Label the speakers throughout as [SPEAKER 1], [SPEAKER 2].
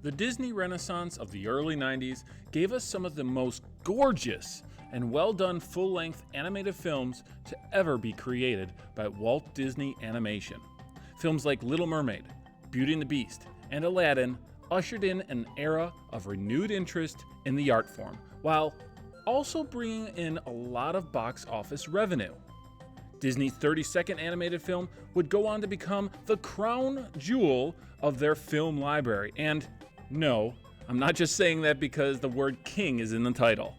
[SPEAKER 1] The Disney Renaissance of the early 90s gave us some of the most gorgeous and well-done full-length animated films to ever be created by Walt Disney Animation. Films like Little Mermaid, Beauty and the Beast, and Aladdin ushered in an era of renewed interest in the art form, while also bringing in a lot of box office revenue. Disney's 32nd animated film would go on to become the crown jewel of their film library. And no, I'm not just saying that because the word king is in the title.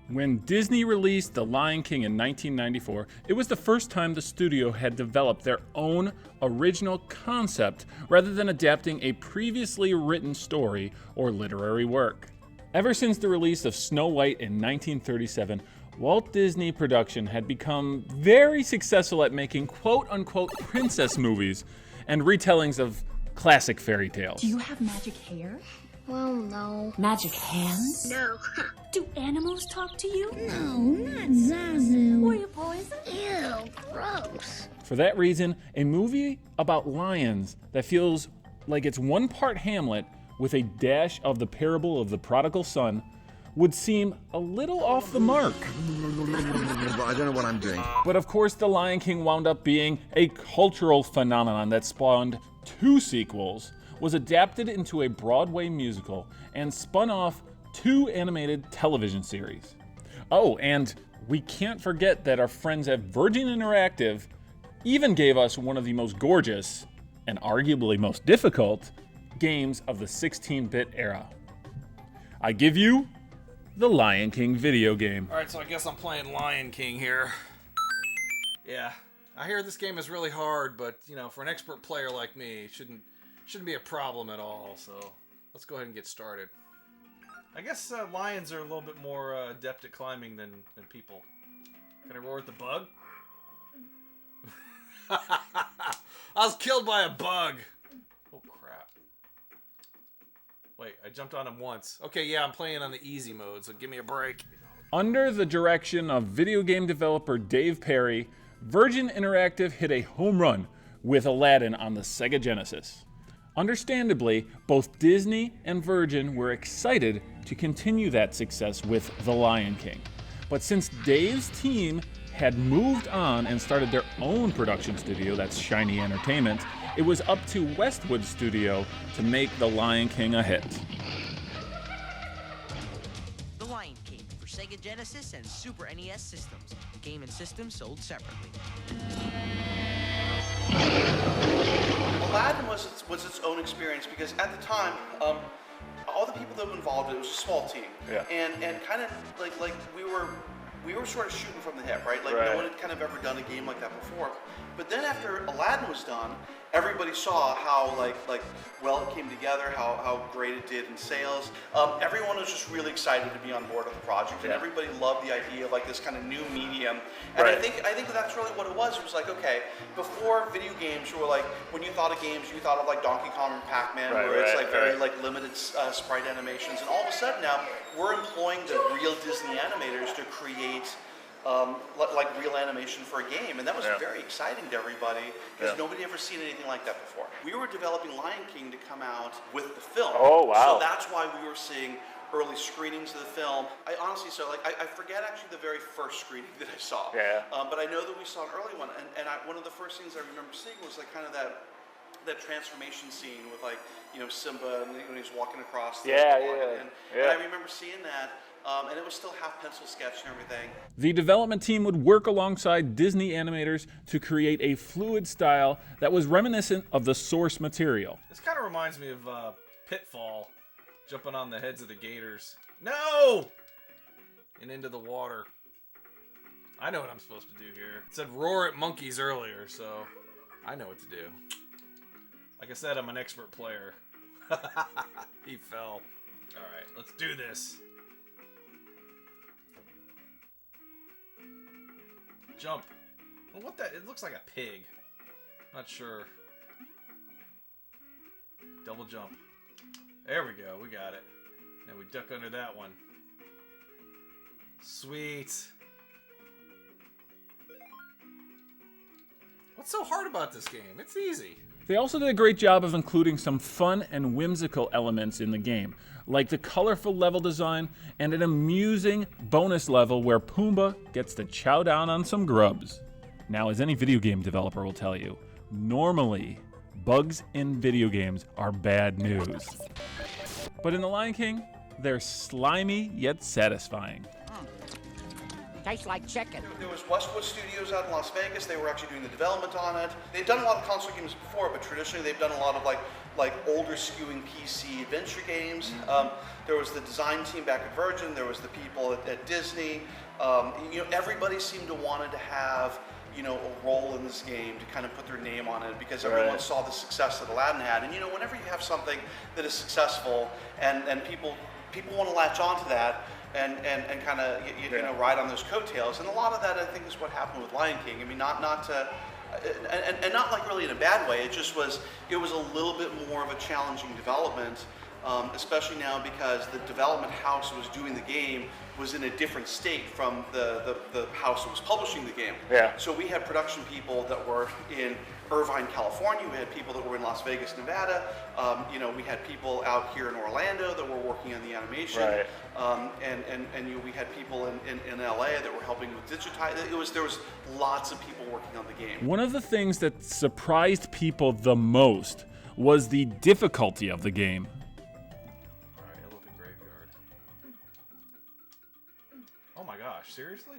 [SPEAKER 1] When Disney released The Lion King in 1994, it was the first time the studio had developed their own original concept rather than adapting a previously written story or literary work. Ever since the release of Snow White in 1937, Walt Disney Production had become very successful at making quote-unquote princess movies and retellings of classic fairy tales.
[SPEAKER 2] Do you have magic hair?
[SPEAKER 3] Well, no.
[SPEAKER 2] Magic hands?
[SPEAKER 3] No.
[SPEAKER 2] Do animals talk to you?
[SPEAKER 3] No, not Zazu.
[SPEAKER 2] Were you poisoned?
[SPEAKER 3] Ew, gross.
[SPEAKER 1] For that reason, a movie about lions that feels like it's one part Hamlet with a dash of the parable of the prodigal son would seem a little off the mark.
[SPEAKER 4] I don't know what I'm doing.
[SPEAKER 1] But of course, The Lion King wound up being a cultural phenomenon that spawned 2 sequels, was adapted into a Broadway musical, and spun off 2 animated television series. Oh, and we can't forget that our friends at Virgin Interactive even gave us one of the most gorgeous, and arguably most difficult, games of the 16-bit era. I give you the Lion King video game.
[SPEAKER 5] Alright, so I guess I'm playing Lion King here. Yeah, I hear this game is really hard, but, you know, for an expert player like me, it shouldn't be a problem at all, so let's go ahead and get started. I guess lions are a little bit more adept at climbing than people. Can I roar at the bug? I was killed by a bug! Oh, crap. Wait, I jumped on him once. Okay, yeah, I'm playing on the easy mode, so give me a break.
[SPEAKER 1] Under the direction of video game developer Dave Perry, Virgin Interactive hit a home run with Aladdin on the Sega Genesis. Understandably, both Disney and Virgin were excited to continue that success with The Lion King. But since Dave's team had moved on and started their own production studio, that's Shiny Entertainment, it was up to Westwood Studio to make The Lion King a hit.
[SPEAKER 6] The Lion King for Sega Genesis and Super NES systems. Game and system sold separately.
[SPEAKER 7] Aladdin was its own experience because at the time, all the people that were involved, it was a small team, and kind of like we were sort of shooting from the hip, right? Like no one had kind of ever done a game like that before. But then after Aladdin was done, everybody saw how like well it came together, how great it did in sales. Everyone was just really excited to be on board with the project, and everybody loved the idea of like this kind of new medium. And I think that's really what it was. It was like, okay, before video games, you were like, when you thought of games, you thought of like Donkey Kong and Pac-Man, where it's like very like limited sprite animations, and all of a sudden now we're employing the real Disney animators to create like real animation for a game, and that was very exciting to everybody because nobody ever seen anything like that before. We were developing Lion King to come out with the film.
[SPEAKER 1] Oh, wow.
[SPEAKER 7] So that's why we were seeing early screenings of the film. I honestly, I forget actually the very first screening that I saw. But I know that we saw an early one, and one of the first things I remember seeing was like kind of that transformation scene with like, you know, Simba and when he's walking across the and I remember seeing that. And it was still half pencil sketch and everything.
[SPEAKER 1] The development team would work alongside Disney animators to create a fluid style that was reminiscent of the source material.
[SPEAKER 5] This kind of reminds me of Pitfall, jumping on the heads of the gators. No! And into the water. I know what I'm supposed to do here. It said roar at monkeys earlier, so I know what to do. Like I said, I'm an expert player. He fell. Alright, let's do this. Jump. Well, what that? It looks like a pig. Not sure. Double jump. There we go. We got it. And we duck under that one. Sweet. What's so hard about this game? It's easy.
[SPEAKER 1] They also did a great job of including some fun and whimsical elements in the game, like the colorful level design and an amusing bonus level where Pumbaa gets to chow down on some grubs. Now, as any video game developer will tell you, normally, bugs in video games are bad news. But in The Lion King, they're slimy yet satisfying.
[SPEAKER 6] Tastes like chicken.
[SPEAKER 7] There was Westwood Studios out in Las Vegas. They were actually doing the development on it. They've done a lot of console games before, but traditionally they've done a lot of like older skewing PC adventure games. There was the design team back at Virgin. There was the people at Disney. Everybody seemed to wanted to have a role in this game, to kind of put their name on it, because everyone saw the success that Aladdin had. And whenever you have something that is successful and people want to latch onto that and kind of ride on those coattails, and a lot of that I think is what happened with Lion King. I mean, not like really in a bad way. It was a little bit more of a challenging development. Especially now because the development house that was doing the game was in a different state from the house that was publishing the game.
[SPEAKER 1] Yeah.
[SPEAKER 7] So we had production people that were in Irvine, California. We had people that were in Las Vegas, Nevada. We had people out here in Orlando that were working on the animation.
[SPEAKER 1] Right.
[SPEAKER 7] We had people in LA that were helping with digitize. There was lots of people working on the game.
[SPEAKER 1] One of the things that surprised people the most was the difficulty of the game.
[SPEAKER 5] Oh my gosh, seriously?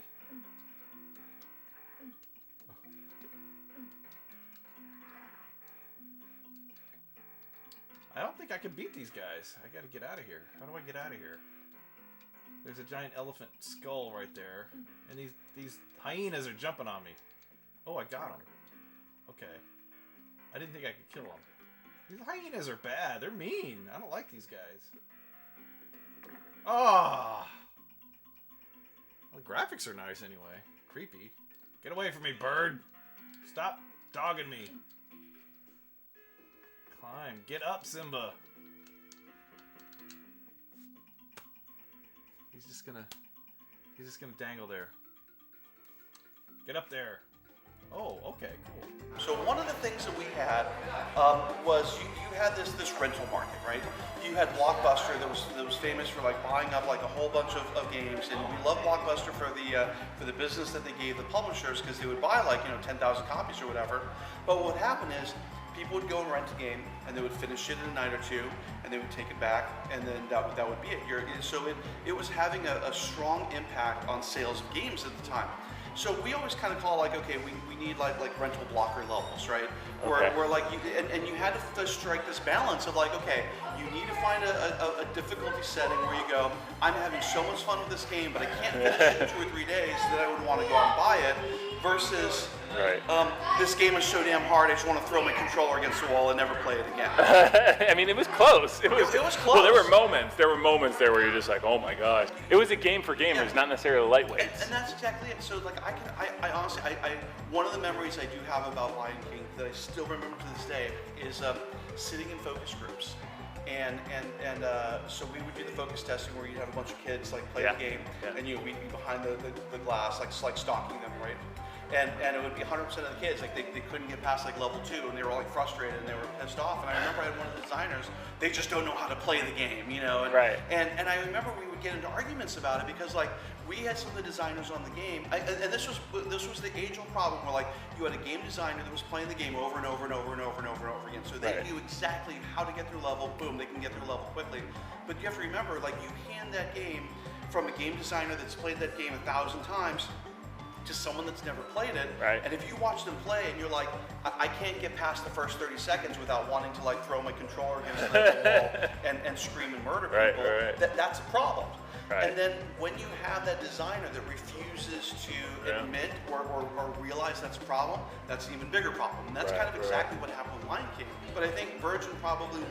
[SPEAKER 5] I don't think I can beat these guys. I gotta get out of here. How do I get out of here? There's a giant elephant skull right there. And these hyenas are jumping on me. Oh, I got them. Okay. I didn't think I could kill them. These hyenas are bad. They're mean. I don't like these guys. Ah! Well, the graphics are nice anyway. Creepy. Get away from me, bird! Stop dogging me. Climb. Get up, Simba. He's just gonna dangle there. Get up there. Oh, okay, cool.
[SPEAKER 7] So one of the things that we had was you had this rental market, right? You had Blockbuster that was famous for like buying up like a whole bunch of games, and we love Blockbuster for the business that they gave the publishers, because they would buy like 10,000 copies or whatever. But what would happen is people would go and rent a game, and they would finish it in a night or two, and they would take it back, and then that would be it. So it was having a strong impact on sales of games at the time. So we always kind of call okay, we need like rental blocker levels, right?
[SPEAKER 1] Okay.
[SPEAKER 7] Where like you had to strike this balance of okay, you need to find a difficulty setting where you go, I'm having so much fun with this game, but I can't finish it in 2 or 3 days that I would want to go out and buy it, versus this game is so damn hard, I just want to throw my controller against the wall and never play it again.
[SPEAKER 1] I mean, it was close. It was close. Well, there were moments there where you're just like, oh my gosh. It was a game for gamers, not necessarily lightweights.
[SPEAKER 7] And that's exactly it. So I honestly, one of the memories I do have about Lion King that I still remember to this day is sitting in focus groups. So we would do the focus testing where you'd have a bunch of kids play the game, and we'd be behind the glass, like stalking them, right? And it would be 100% of the kids, they couldn't get past level 2, and they were all frustrated and they were pissed off. And I remember I had one of the designers, they just don't know how to play the game, And,
[SPEAKER 1] right.
[SPEAKER 7] And I remember we would get into arguments about it, because we had some of the designers on the game, and this was the age-old problem where you had a game designer that was playing the game over and over and over and over and over and over again. So they knew exactly how to get through level. Boom, they can get through level quickly. But you have to remember, you hand that game from a game designer that's played that game 1,000 times to someone that's never played it.
[SPEAKER 1] Right.
[SPEAKER 7] And if you watch them play and you're like, I can't get past the first 30 seconds without wanting to throw my controller against the wall and scream and murder people, that's a problem.
[SPEAKER 1] Right.
[SPEAKER 7] And then when you have that designer that refuses to admit or realize that's a problem, that's an even bigger problem. And that's kind of exactly what happened with Lion King. But I think Virgin probably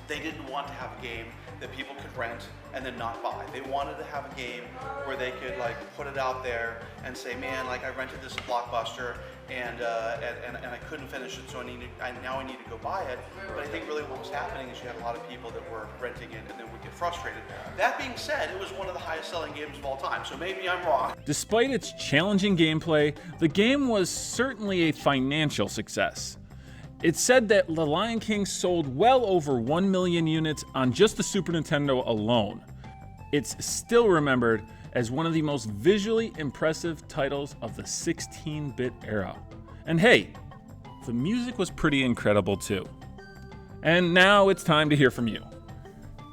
[SPEAKER 7] they didn't want to have a game that people could rent and then not buy. They wanted to have a game where they could put it out there and say, man, I rented this at Blockbuster and I couldn't finish it, so now I need to go buy it. But I think really what was happening is you had a lot of people that were renting it and then would get frustrated. That being said, it was one of the highest selling games of all time, so maybe I'm wrong.
[SPEAKER 1] Despite its challenging gameplay, the game was certainly a financial success. It's said that The Lion King sold well over 1 million units on just the Super Nintendo alone. It's still remembered as one of the most visually impressive titles of the 16-bit era. And hey, the music was pretty incredible too. And now it's time to hear from you.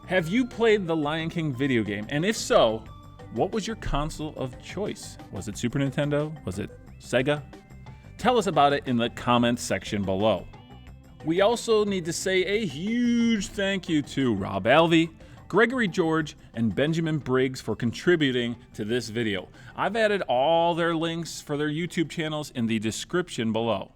[SPEAKER 1] Have you played the Lion King video game? And if so, what was your console of choice? Was it Super Nintendo? Was it Sega? Tell us about it in the comments section below. We also need to say a huge thank you to Robb Alvey, Gregory George, and Benjamin Briggs for contributing to this video. I've added all their links for their YouTube channels in the description below.